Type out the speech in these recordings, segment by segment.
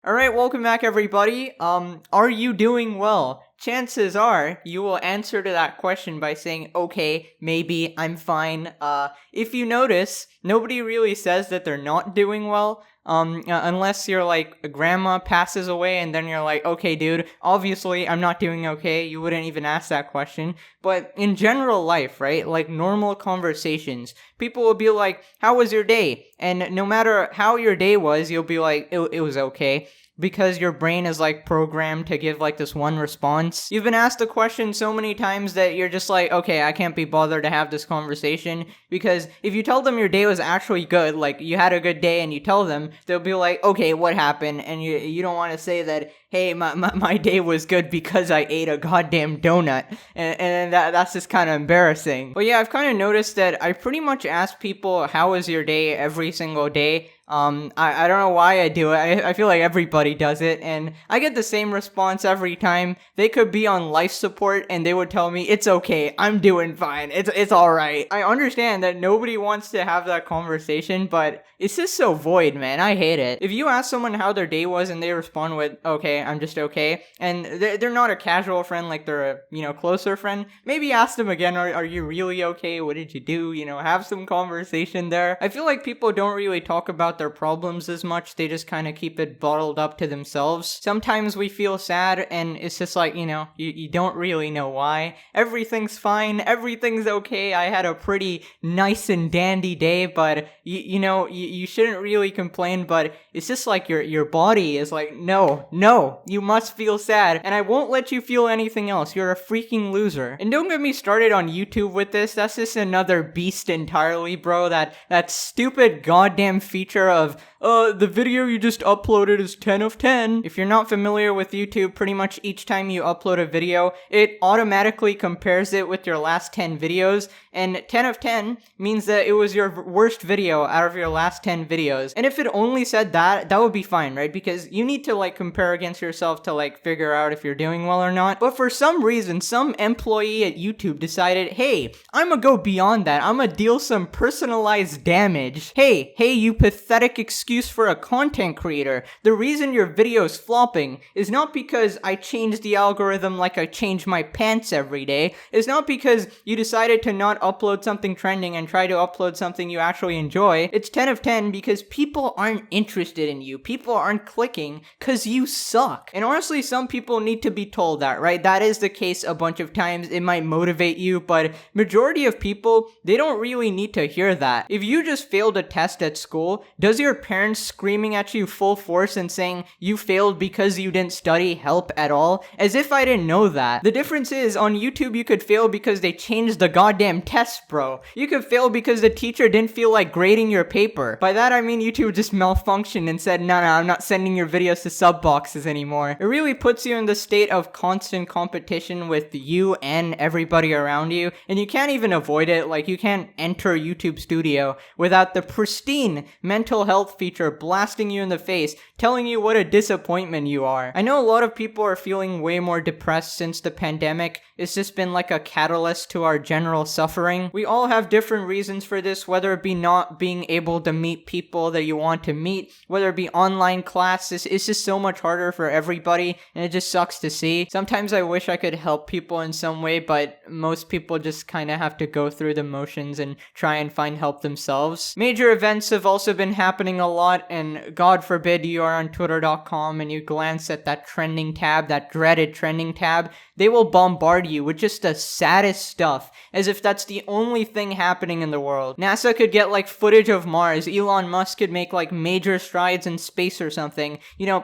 Alright, welcome back everybody. Are you doing well? Chances are you will answer to that question by saying, okay, maybe, I'm fine. If you notice, nobody really says that they're not doing well. Unless you're like, a grandma passes away and then you're like, okay dude, obviously I'm not doing okay, you wouldn't even ask that question. But in general life, right, like normal conversations, people will be like, how was your day? And no matter how your day was, you'll be like, it was okay. Because your brain is like programmed to give like this one response. You've been asked a question so many times that you're just like, okay, I can't be bothered to have this conversation. Because if you tell them your day was actually good, like you had a good day and you tell them, they'll be like, okay, what happened? And you don't want to say that, hey, my day was good because I ate a goddamn donut. And that's just kind of embarrassing. But yeah, I've kind of noticed that I pretty much ask people, how was your day every single day. I don't know why I do it. I feel like everybody does it, and I get the same response every time. They could be on life support, and they would tell me, it's okay, I'm doing fine, it's alright. I understand that nobody wants to have that conversation, but it's just so void, man. I hate it. If you ask someone how their day was, and they respond with, okay, I'm just okay, and they're not a casual friend, like they're a, closer friend, maybe ask them again, are you really okay? What did you do? Have some conversation there. I feel like people don't really talk about their problems as much. They just kind of keep it bottled up to themselves. Sometimes we feel sad and it's just like, you don't really know why. Everything's fine. Everything's okay. I had a pretty nice and dandy day, but you shouldn't really complain, but it's just like your body is like, no, you must feel sad and I won't let you feel anything else. You're a freaking loser. And don't get me started on YouTube with this. That's just another beast entirely, bro. That stupid goddamn feature of, the video you just uploaded is 10 of 10. If you're not familiar with YouTube, pretty much each time you upload a video, it automatically compares it with your last 10 videos, and 10 of 10 means that it was your worst video out of your last 10 videos. And if it only said that would be fine, right? Because you need to like compare against yourself to like figure out if you're doing well or not. But for some reason, some employee at YouTube decided, hey, I'm gonna go beyond that. I'm gonna deal some personalized damage. Hey, you pathetic excuse for a content creator. The reason your video's flopping is not because I changed the algorithm like I change my pants every day. It's not because you decided to not upload something trending and try to upload something you actually enjoy. It's 10 of 10 because people aren't interested in you. People aren't clicking because you suck. And honestly, some people need to be told that, right? That is the case a bunch of times. It might motivate you, but majority of people, they don't really need to hear that. If you just failed a test at school, does your parents screaming at you full force and saying you failed because you didn't study help at all? As if I didn't know that. The difference is, on YouTube you could fail because they changed the goddamn test, bro. You could fail because the teacher didn't feel like grading your paper. By that I mean YouTube just malfunctioned and said, no, I'm not sending your videos to sub boxes anymore. It really puts you in the state of constant competition with you and everybody around you, and you can't even avoid it. Like, you can't enter YouTube Studio without the pristine mental health feature blasting you in the face, telling you what a disappointment you are. I know a lot of people are feeling way more depressed since the pandemic. It's just been like a catalyst to our general suffering. We all have different reasons for this, whether it be not being able to meet people that you want to meet, whether it be online classes. It's just so much harder for everybody, and it just sucks to see. Sometimes I wish I could help people in some way, but most people just kind of have to go through the motions and try and find help themselves. Major events have also been happening a lot, and God forbid you are on twitter.com and you glance at that trending tab, that dreaded trending tab, they will bombard you with just the saddest stuff, as if that's the only thing happening in the world. NASA could get like footage of Mars, Elon Musk could make like major strides in space or something,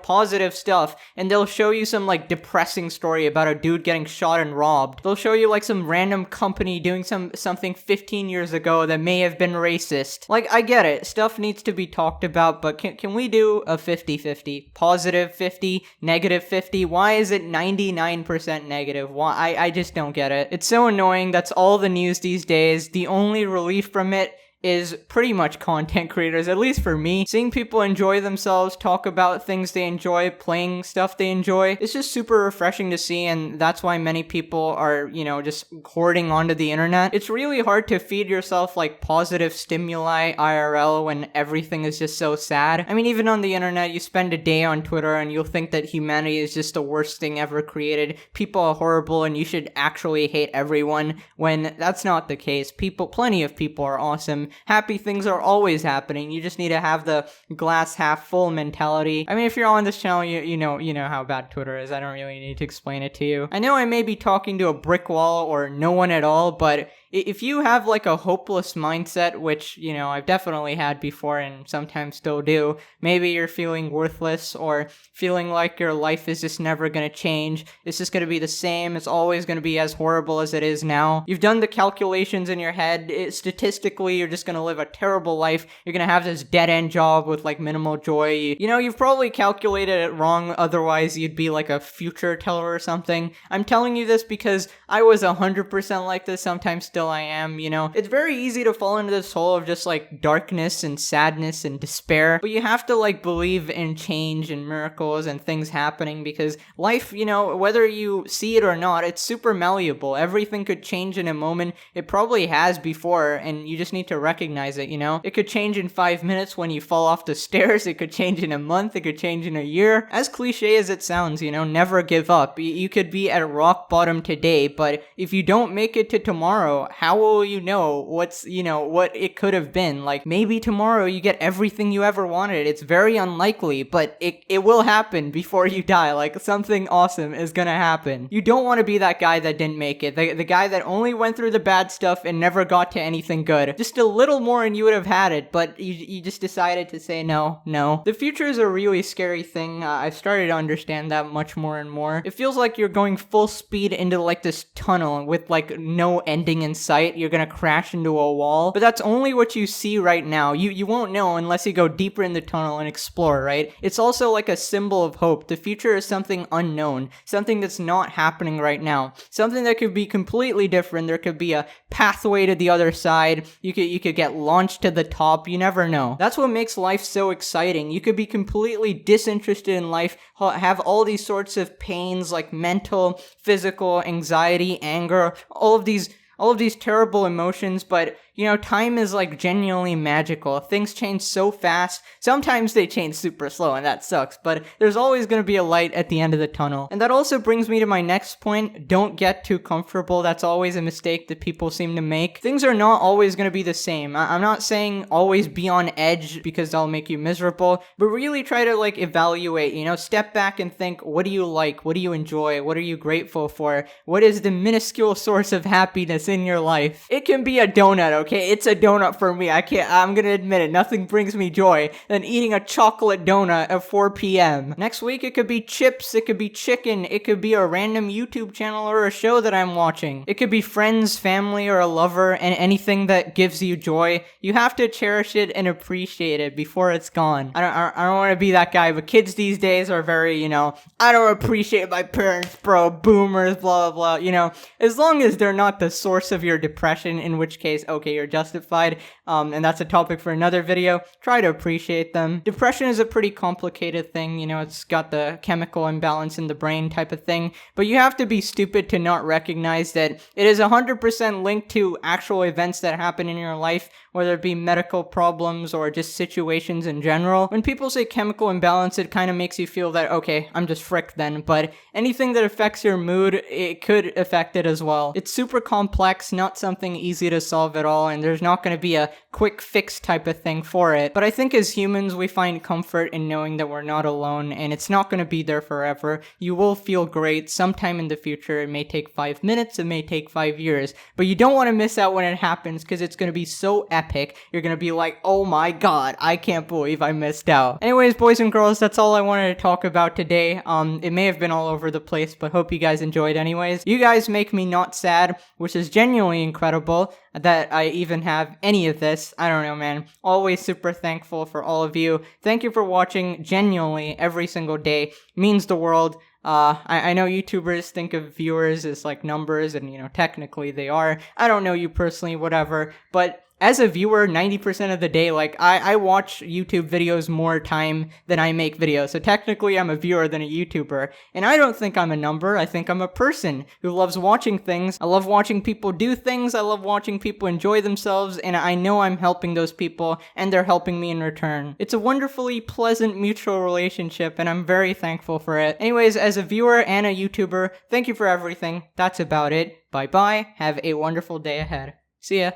positive stuff, and they'll show you some like depressing story about a dude getting shot and robbed. They'll show you like some random company doing something 15 years ago that may have been racist. Like, I get it, stuff needs to be talked about, but can we do a 50-50? Positive 50, negative 50? Why is it 99% negative? Why? I just don't get it. It's so annoying. That's all the news these days. The only relief from it is pretty much content creators, at least for me. Seeing people enjoy themselves, talk about things they enjoy, playing stuff they enjoy, it's just super refreshing to see, and that's why many people are, just hoarding onto the internet. It's really hard to feed yourself like positive stimuli IRL when everything is just so sad. I mean, even on the internet, you spend a day on Twitter and you'll think that humanity is just the worst thing ever created. People are horrible and you should actually hate everyone, when that's not the case. Plenty of people are awesome. Happy things are always happening. You just need to have the glass half full mentality. I mean, if you're on this channel, you know how bad Twitter is. I don't really need to explain it to you. I know I may be talking to a brick wall or no one at all, but if you have like a hopeless mindset, which, I've definitely had before and sometimes still do, maybe you're feeling worthless or feeling like your life is just never going to change. It's just going to be the same. It's always going to be as horrible as it is now. You've done the calculations in your head. Statistically, you're just going to live a terrible life. You're going to have this dead-end job with like minimal joy. You've probably calculated it wrong. Otherwise, you'd be like a future teller or something. I'm telling you this because I was 100% like this, sometimes still I am, It's very easy to fall into this hole of just like darkness and sadness and despair, but you have to like believe in change and miracles and things happening, because life, whether you see it or not, it's super malleable. Everything could change in a moment. It probably has before, and you just need to recognize it, It could change in 5 minutes when you fall off the stairs. It could change in a month. It could change in a year. As cliche as it sounds, never give up. You could be at rock bottom today, but if you don't make it to tomorrow, how will you know what it could have been? Like, maybe tomorrow you get everything you ever wanted. It's very unlikely, but it will happen before you die. Like, something awesome is gonna happen. You don't want to be that guy that didn't make it. The guy that only went through the bad stuff and never got to anything good. Just a little more and you would have had it, but you just decided to say no. The future is a really scary thing. I've started to understand that much more and more. It feels like you're going full speed into like this tunnel with like no ending in sight. You're gonna crash into a wall, but that's only what you see right now. You won't know unless you go deeper in the tunnel and explore, right? It's also like a symbol of hope. The future is something unknown, something that's not happening right now, something that could be completely different. There could be a pathway to the other side. You could get launched to the top. You never know. That's what makes life so exciting. You could be completely disinterested in life, have all these sorts of pains like mental, physical, anxiety, anger, all of these terrible emotions, but time is like genuinely magical. Things change so fast. Sometimes they change super slow and that sucks, but there's always going to be a light at the end of the tunnel. And that also brings me to my next point. Don't get too comfortable. That's always a mistake that people seem to make. Things are not always going to be the same. I'm not saying always be on edge because that'll make you miserable, but really try to like evaluate, step back and think, what do you like? What do you enjoy? What are you grateful for? What is the minuscule source of happiness in your life? It can be a donut, okay? It's a donut for me. I'm gonna admit it. Nothing brings me joy than eating a chocolate donut at 4 p.m. Next week, it could be chips, it could be chicken, it could be a random YouTube channel or a show that I'm watching. It could be friends, family, or a lover, and anything that gives you joy. You have to cherish it and appreciate it before it's gone. I don't want to be that guy, but kids these days are very, I don't appreciate my parents, bro, boomers, blah, blah, blah, as long as they're not the source of your depression, in which case, okay, you're justified, and that's a topic for another video. Try to appreciate them. Depression is a pretty complicated thing, it's got the chemical imbalance in the brain type of thing, but you have to be stupid to not recognize that it is 100% linked to actual events that happen in your life, whether it be medical problems or just situations in general. When people say chemical imbalance, it kind of makes you feel that, okay, I'm just fricked then, but anything that affects your mood, it could affect it as well. It's super complex, not something easy to solve at all, and there's not going to be a quick fix type of thing for it. But I think as humans, we find comfort in knowing that we're not alone, and it's not going to be there forever. You will feel great sometime in the future. It may take 5 minutes, it may take 5 years, but you don't want to miss out when it happens, because it's going to be so epic. You're going to be like, oh my god, I can't believe I missed out. Anyways, boys and girls, that's all I wanted to talk about today. It may have been all over the place, but hope you guys enjoyed anyways. You guys make me not sad, which is genuinely incredible that I even have any of this. I don't know, man. Always super thankful for all of you. Thank you for watching genuinely every single day. Means the world. I know YouTubers think of viewers as like numbers, and technically they are. I don't know you personally, whatever, but as a viewer, 90% of the day, like, I watch YouTube videos more time than I make videos. So technically, I'm a viewer than a YouTuber. And I don't think I'm a number. I think I'm a person who loves watching things. I love watching people do things. I love watching people enjoy themselves. And I know I'm helping those people, and they're helping me in return. It's a wonderfully pleasant mutual relationship, and I'm very thankful for it. Anyways, as a viewer and a YouTuber, thank you for everything. That's about it. Bye-bye. Have a wonderful day ahead. See ya.